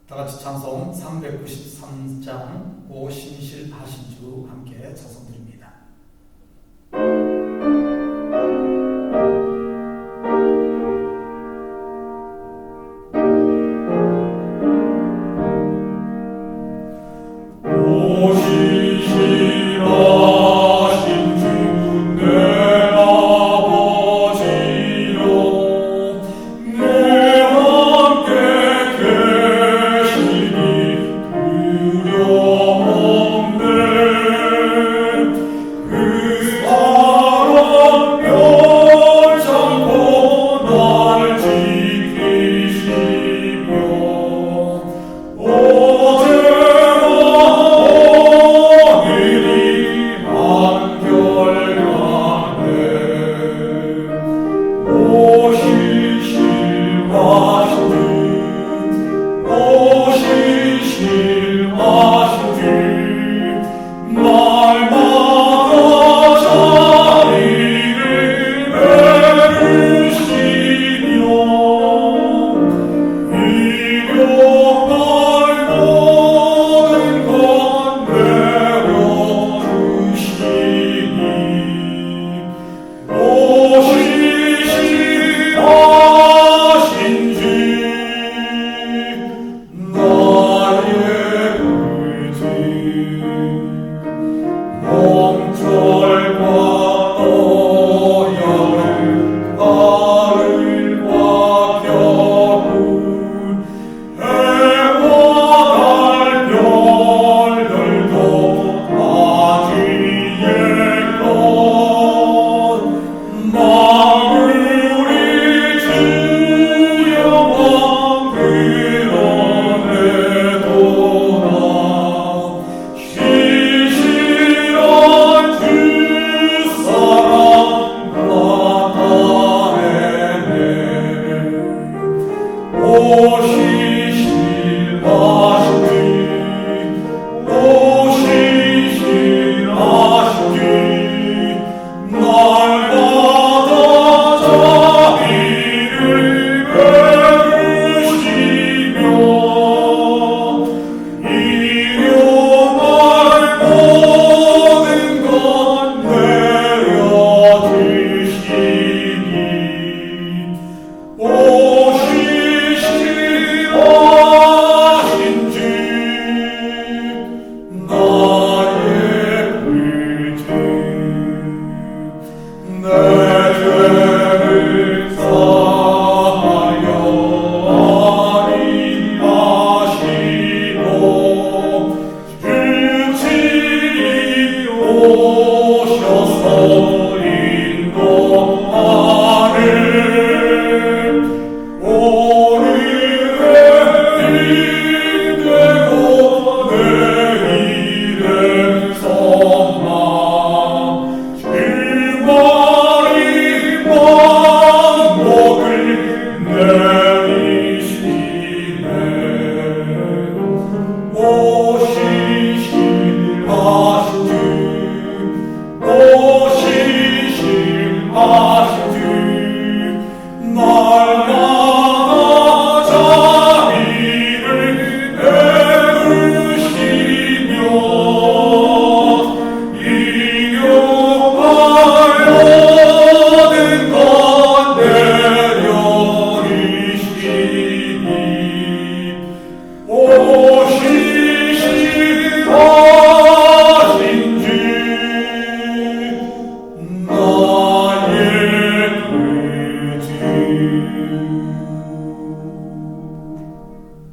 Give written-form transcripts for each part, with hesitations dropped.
다같이 찬송 393장 오 신실하신 주 함께 찬송드립니다.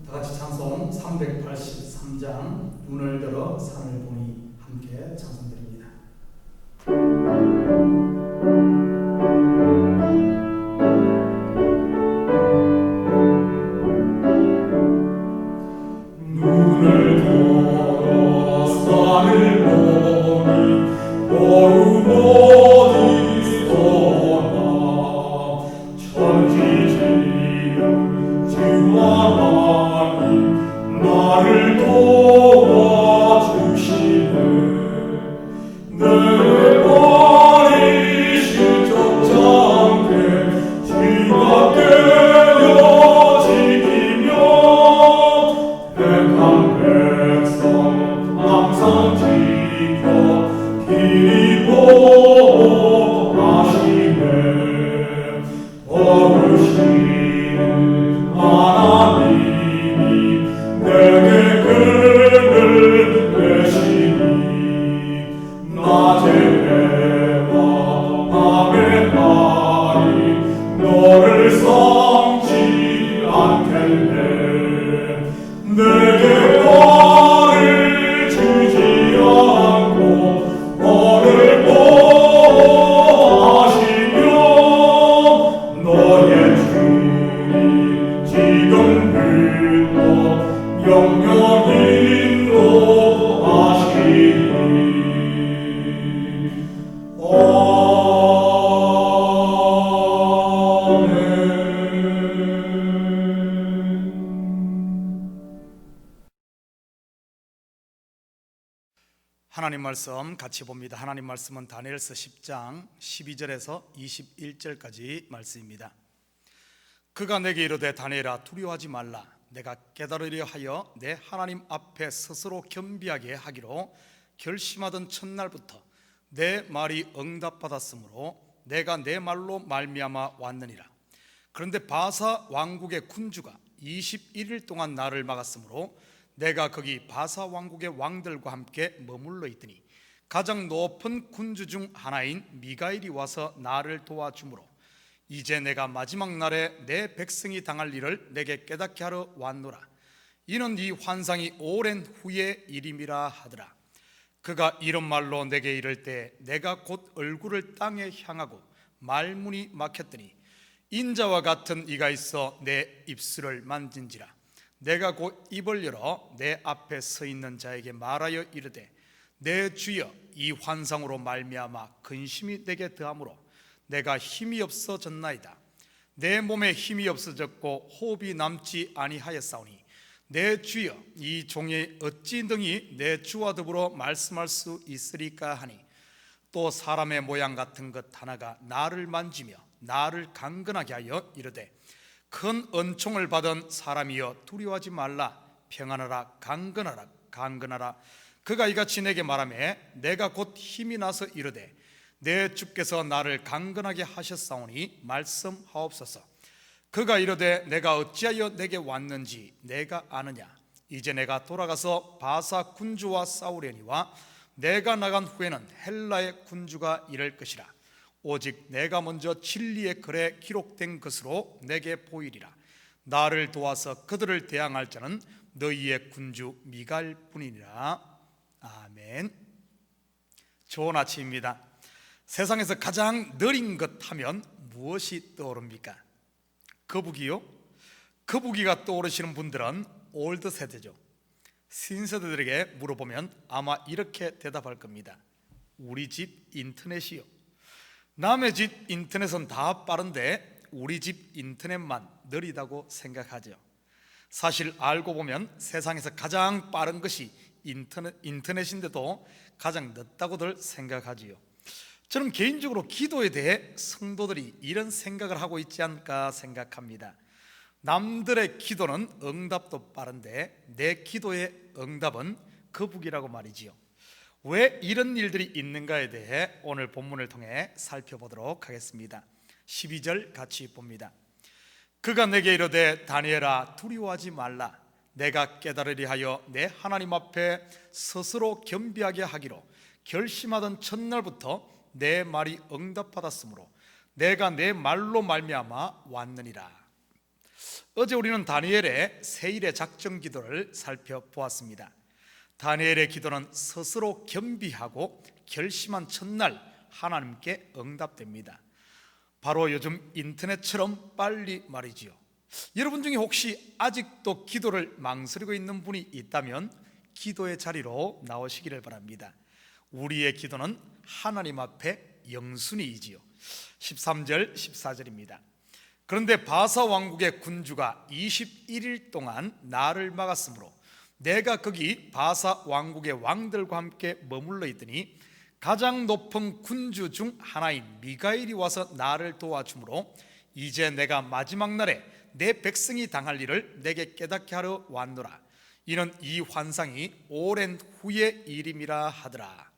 다같이 찬송 383장 눈을 들어 산을 보니 함께 찬송드립니다. 눈을 들어 산을 보니 어둠 어디서나 천지 지은 주 하나님 나를 도와주시네. 내 머리 실족지 않게 주가 깨어 지키며 하나님 말씀 같이 봅니다. 하나님 말씀은 다니엘서 10장 12절에서 21절까지 말씀입니다. 그가 내게 이르되 다니엘아 두려워하지 말라. 내가 깨달으려 하여 내 하나님 앞에 스스로 겸비하게 하기로 결심하던 첫날부터 내 말이 응답받았으므로 내가 내 말로 말미암아 왔느니라. 그런데 바사 왕국의 군주가 21일 동안 나를 막았으므로 내가 거기 바사 왕국의 왕들과 함께 머물러 있더니 가장 높은 군주 중 하나인 미가엘이 와서 나를 도와주므로 이제 내가 마지막 날에 내 백성이 당할 일을 내게 깨닫게 하러 왔노라. 이는 이 환상이 오랜 후의 일임이라 하더라. 그가 이런 말로 내게 이를 때 내가 곧 얼굴을 땅에 향하고 말문이 막혔더니 인자와 같은 이가 있어 내 입술을 만진지라. 내가 곧 입을 열어 내 앞에 서 있는 자에게 말하여 이르되 내 주여 이 환상으로 말미암아 근심이 내게 더하므로 내가 힘이 없어졌나이다. 내 몸에 힘이 없어졌고 호흡이 남지 아니하였사오니 내 주여 이 종이 어찌 능히 내 주와 더불어 말씀할 수 있으리까 하니 또 사람의 모양 같은 것 하나가 나를 만지며 나를 강건하게 하여 이르되 큰 은총을 받은 사람이여 두려워하지 말라. 평안하라. 강건하라. 그가 이같이 내게 말하매 내가 곧 힘이 나서 이르되 내 주께서 나를 강건하게 하셨사오니 말씀하옵소서. 그가 이르되 내가 어찌하여 내게 왔는지 내가 아느냐. 이제 내가 돌아가서 바사 군주와 싸우려니와 내가 나간 후에는 헬라의 군주가 이럴 것이라. 오직 내가 먼저 진리의 글에 기록된 것으로 내게 보이리라. 나를 도와서 그들을 대항할 자는 너희의 군주 미가엘 뿐이니라. 아멘. 좋은 아침입니다. 세상에서 가장 느린 것 하면 무엇이 떠오릅니까? 거북이요? 거북이가 떠오르시는 분들은 올드 세대죠. 신세대들에게 물어보면 아마 이렇게 대답할 겁니다. 우리 집 인터넷이요. 남의 집 인터넷은 다 빠른데 우리 집 인터넷만 느리다고 생각하죠. 사실 알고 보면 세상에서 가장 빠른 것이 인터넷인데도 가장 늦다고들 생각하지요. 저는 개인적으로 기도에 대해 성도들이 이런 생각을 하고 있지 않을까 생각합니다. 남들의 기도는 응답도 빠른데 내 기도의 응답은 거북이라고 말이지요. 왜 이런 일들이 있는가에 대해 오늘 본문을 통해 살펴보도록 하겠습니다. 12절 같이 봅니다. 그가 내게 이르되 다니엘아 두려워하지 말라. 내가 깨달으리 하여 내 하나님 앞에 스스로 겸비하게 하기로 결심하던 첫날부터 내 말이 응답받았으므로 내가 내 말로 말미암아 왔느니라. 어제 우리는 다니엘의 세일의 작정 기도를 살펴보았습니다. 다니엘의 기도는 스스로 겸비하고 결심한 첫날 하나님께 응답됩니다. 바로 요즘 인터넷처럼 빨리 말이지요. 여러분 중에 혹시 아직도 기도를 망설이고 있는 분이 있다면 기도의 자리로 나오시기를 바랍니다. 우리의 기도는 하나님 앞에 영순이이지요. 13절 14절입니다. 그런데 바사 왕국의 군주가 21일 동안 나를 막았으므로 내가 거기 바사 왕국의 왕들과 함께 머물러 있더니 가장 높은 군주 중 하나인 미가엘이 와서 나를 도와주므로 이제 내가 마지막 날에 내 백성이 당할 일을 내게 깨닫게 하러 왔노라. 이는 이 환상이 오랜 후의 일임이라 하더라.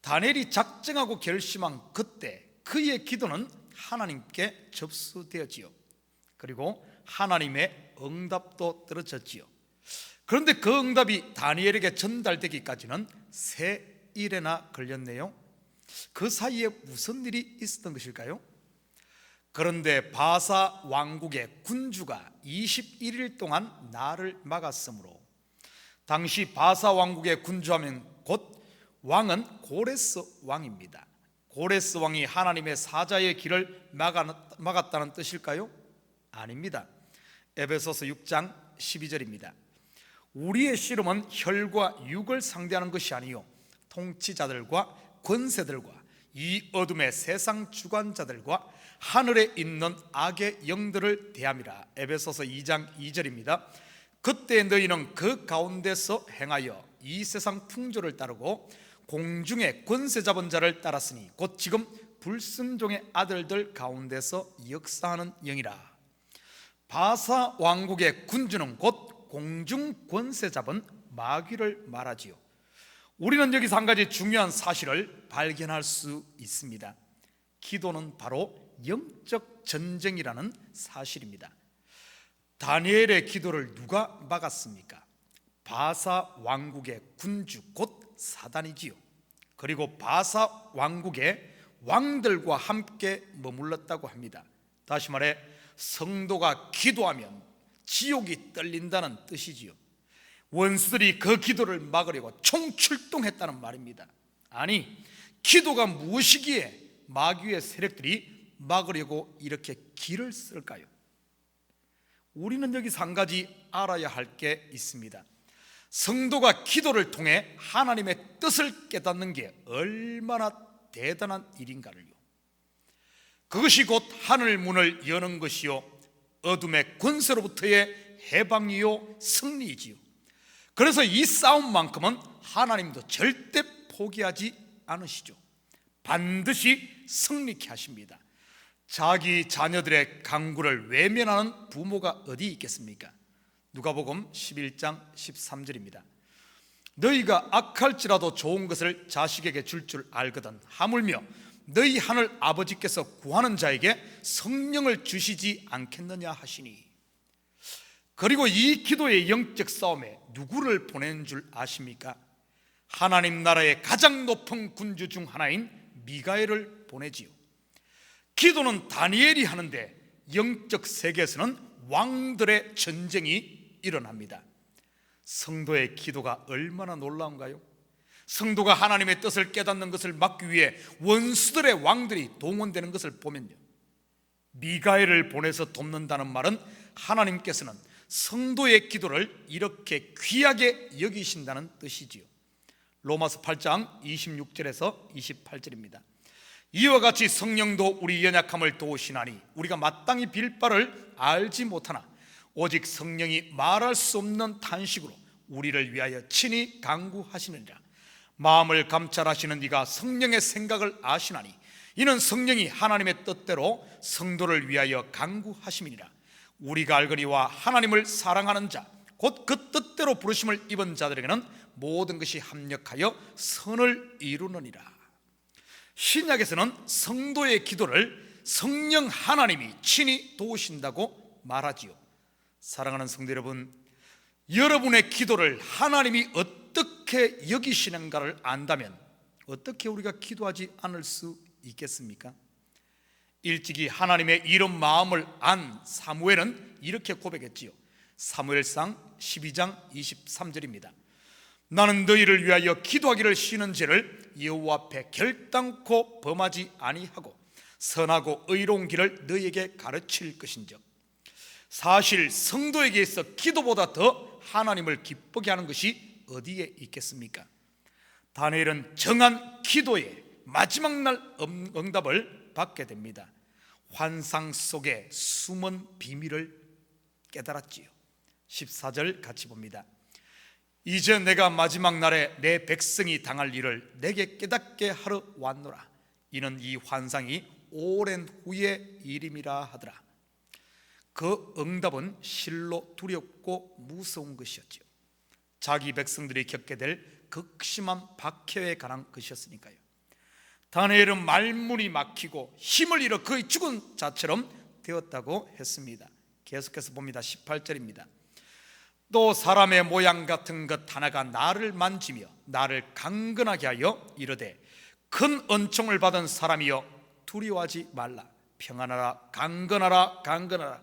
다니엘이 작정하고 결심한 그때 그의 기도는 하나님께 접수되었지요. 그리고 하나님의 응답도 떨어졌지요. 그런데 그 응답이 다니엘에게 전달되기까지는 3일이나 걸렸네요. 그 사이에 무슨 일이 있었던 것일까요? 그런데 바사 왕국의 군주가 21일 동안 나를 막았으므로, 당시 바사 왕국의 군주하면 곧 왕은 고레스 왕입니다. 고레스 왕이 하나님의 사자의 길을 막았다는 뜻일까요? 아닙니다. 에베소서 6장 12절입니다. 우리의 씨름은 혈과 육을 상대하는 것이 아니요 통치자들과 권세들과 이 어둠의 세상 주관자들과 하늘에 있는 악의 영들을 대함이라. 에베소서 2장 2절입니다. 그때 너희는 그 가운데서 행하여 이 세상 풍조를 따르고 공중의 권세 잡은 자를 따랐으니 곧 지금 불순종의 아들들 가운데서 역사하는 영이라. 바사 왕국의 군주는 곧 공중 권세 잡은 마귀를 말하지요. 우리는 여기서 한 가지 중요한 사실을 발견할 수 있습니다. 기도는 바로 영적 전쟁이라는 사실입니다. 다니엘의 기도를 누가 막았습니까? 바사 왕국의 군주 곧 사단이지요. 그리고 바사 왕국의 왕들과 함께 머물렀다고 합니다. 다시 말해 성도가 기도하면 지옥이 떨린다는 뜻이지요. 원수들이 그 기도를 막으려고 총출동했다는 말입니다. 아니, 기도가 무엇이기에 마귀의 세력들이 막으려고 이렇게 길을 쓸까요? 우리는 여기서 한 가지 알아야 할 게 있습니다. 성도가 기도를 통해 하나님의 뜻을 깨닫는 게 얼마나 대단한 일인가를요. 그것이 곧 하늘 문을 여는 것이요 어둠의 권세로부터의 해방이요 승리이지요. 그래서 이 싸움만큼은 하나님도 절대 포기하지 않으시죠. 반드시 승리케 하십니다. 자기 자녀들의 강구를 외면하는 부모가 어디 있겠습니까? 누가복음 11장 13절입니다. 너희가 악할지라도 좋은 것을 자식에게 줄 알거든 하물며 너희 하늘 아버지께서 구하는 자에게 성령을 주시지 않겠느냐 하시니. 그리고 이 기도의 영적 싸움에 누구를 보낸 줄 아십니까? 하나님 나라의 가장 높은 군주 중 하나인 미가엘을 보내지요. 기도는 다니엘이 하는데 영적 세계에서는 왕들의 전쟁이 일어납니다. 성도의 기도가 얼마나 놀라운가요? 성도가 하나님의 뜻을 깨닫는 것을 막기 위해 원수들의 왕들이 동원되는 것을 보면요, 미가엘을 보내서 돕는다는 말은 하나님께서는 성도의 기도를 이렇게 귀하게 여기신다는 뜻이지요. 로마서 8장 26절에서 28절입니다. 이와 같이 성령도 우리 연약함을 도우시나니 우리가 마땅히 빌 바를 알지 못하나 오직 성령이 말할 수 없는 탄식으로 우리를 위하여 친히 간구하시느니라. 마음을 감찰하시는 이가 성령의 생각을 아시나니 이는 성령이 하나님의 뜻대로 성도를 위하여 간구하심이니라. 우리가 알거니와 하나님을 사랑하는 자 곧 그 뜻대로 부르심을 입은 자들에게는 모든 것이 합력하여 선을 이루느니라. 신약에서는 성도의 기도를 성령 하나님이 친히 도우신다고 말하지요. 사랑하는 성도 여러분, 여러분의 기도를 하나님이 어떻게 여기시는가를 안다면 어떻게 우리가 기도하지 않을 수 있겠습니까? 일찍이 하나님의 이런 마음을 안 사무엘은 이렇게 고백했지요. 사무엘상 12장 23절입니다. 나는 너희를 위하여 기도하기를 쉬는 죄를 여호와 앞에 결단코 범하지 아니하고 선하고 의로운 길을 너희에게 가르칠 것인즉. 사실 성도에게 있어 기도보다 더 하나님을 기쁘게 하는 것이 어디에 있겠습니까? 다니엘은 정한 기도의 마지막 날 응답을 받게 됩니다. 환상 속에 숨은 비밀을 깨달았지요. 14절 같이 봅니다. 이제 내가 마지막 날에 내 백성이 당할 일을 내게 깨닫게 하러 왔노라. 이는 이 환상이 오랜 후의 일임이라 하더라. 그 응답은 실로 두렵고 무서운 것이었지요. 자기 백성들이 겪게 될 극심한 박해에 관한 것이었으니까요. 다니엘은 말문이 막히고 힘을 잃어 거의 죽은 자처럼 되었다고 했습니다. 계속해서 봅니다. 18절입니다. 또 사람의 모양 같은 것 하나가 나를 만지며 나를 강건하게 하여 이르되 큰 은총을 받은 사람이여 두려워하지 말라. 평안하라, 강건하라, 강건하라.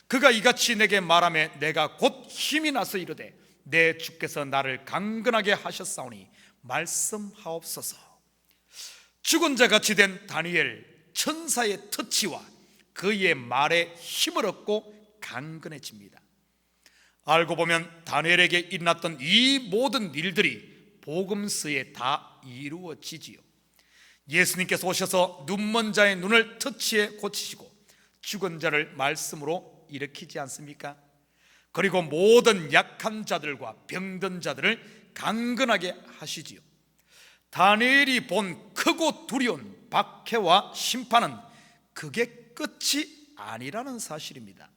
그가 이같이 내게 말하며 내가 곧 힘이 나서 이르되 내 주께서 나를 강건하게 하셨사오니 말씀하옵소서. 죽은 자같이 된 다니엘, 천사의 터치와 그의 말에 힘을 얻고 강건해집니다. 알고 보면 다니엘에게 일어났던 이 모든 일들이 복음서에 다 이루어지지요. 예수님께서 오셔서 눈먼 자의 눈을 터치해 고치시고 죽은 자를 말씀으로 일으키지 않습니까? 그리고 모든 약한 자들과 병든 자들을 강건하게 하시지요. 다니엘이 본 크고 두려운 박해와 심판은 그게 끝이 아니라는 사실입니다.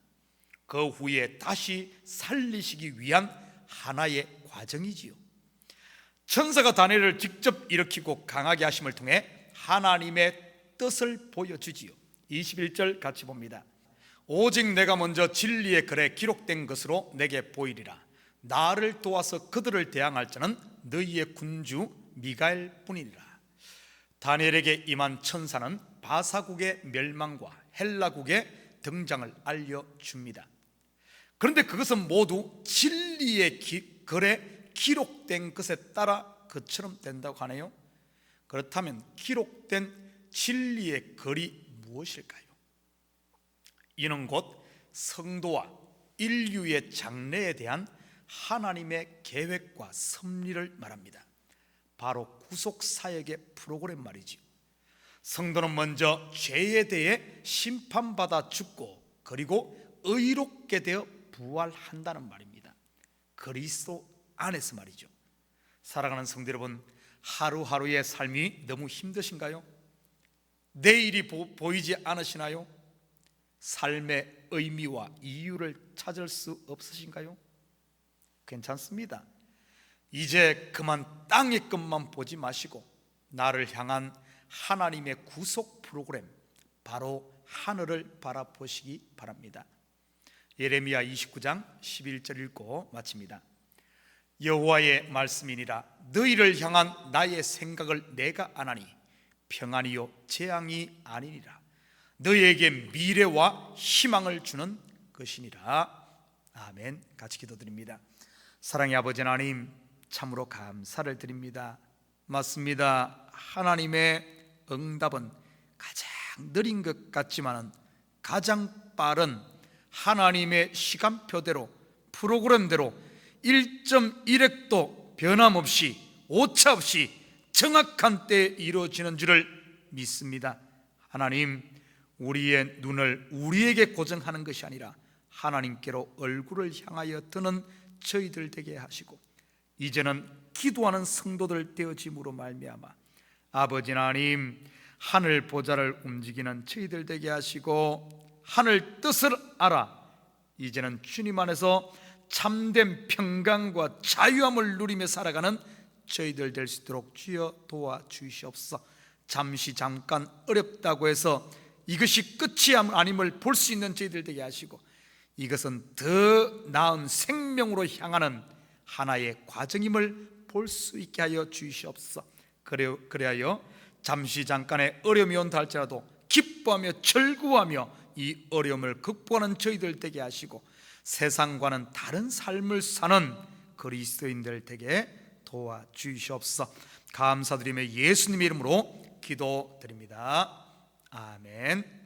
그 후에 다시 살리시기 위한 하나의 과정이지요. 천사가 다니엘을 직접 일으키고 강하게 하심을 통해 하나님의 뜻을 보여주지요. 21절 같이 봅니다. 오직 내가 먼저 진리의 글에 기록된 것으로 내게 보이리라. 나를 도와서 그들을 대항할 자는 너희의 군주 미가엘 뿐이니라. 다니엘에게 임한 천사는 바사국의 멸망과 헬라국의 등장을 알려줍니다. 그런데 그것은 모두 진리의 글에 기록된 것에 따라 그처럼 된다고 하네요. 그렇다면 기록된 진리의 글이 무엇일까요? 이는 곧 성도와 인류의 장래에 대한 하나님의 계획과 섭리를 말합니다. 바로 구속사역의 프로그램 말이지요. 성도는 먼저 죄에 대해 심판받아 죽고 그리고 의롭게 되어 부활한다는 말입니다. 그리스도 안에서 말이죠. 사랑하는 성도 여러분, 하루하루의 삶이 너무 힘드신가요? 내일이 보이지 않으시나요? 삶의 의미와 이유를 찾을 수 없으신가요? 괜찮습니다. 이제 그만 땅의 것만 보지 마시고 나를 향한 하나님의 구속 프로그램, 바로 하늘을 바라보시기 바랍니다. 예레미야 29장 11절 읽고 마칩니다. 여호와의 말씀이니라. 너희를 향한 나의 생각을 내가 아나니 평안이요 재앙이 아니니라. 너희에게 미래와 희망을 주는 것이니라. 아멘. 같이 기도드립니다. 사랑의 아버지 하나님, 참으로 감사를 드립니다. 맞습니다. 하나님의 응답은 가장 느린 것 같지만 가장 빠른 하나님의 시간표대로, 프로그램대로 1.1획도 변함없이 오차없이 정확한 때에 이루어지는 줄을 믿습니다. 하나님, 우리의 눈을 우리에게 고정하는 것이 아니라 하나님께로 얼굴을 향하여 드는 저희들 되게 하시고, 이제는 기도하는 성도들 되어짐으로 말미암아 아버지 하나님, 하늘 보좌를 움직이는 저희들 되게 하시고 하늘 뜻을 알아 이제는 주님 안에서 참된 평강과 자유함을 누리며 살아가는 저희들 될 수 있도록 주여 도와주시옵소서. 잠시 잠깐 어렵다고 해서 이것이 끝이 아님을 볼 수 있는 저희들 되게 하시고, 이것은 더 나은 생명으로 향하는 하나의 과정임을 볼 수 있게 하여 주시옵소서. 그래하여 잠시 잠깐의 어려움이 온다 할지라도 기뻐하며 즐거워하며 이 어려움을 극복하는 저희들 되게 하시고, 세상과는 다른 삶을 사는 그리스도인들 되게 도와주시옵소서. 감사드리며 예수님의 이름으로 기도드립니다. 아멘.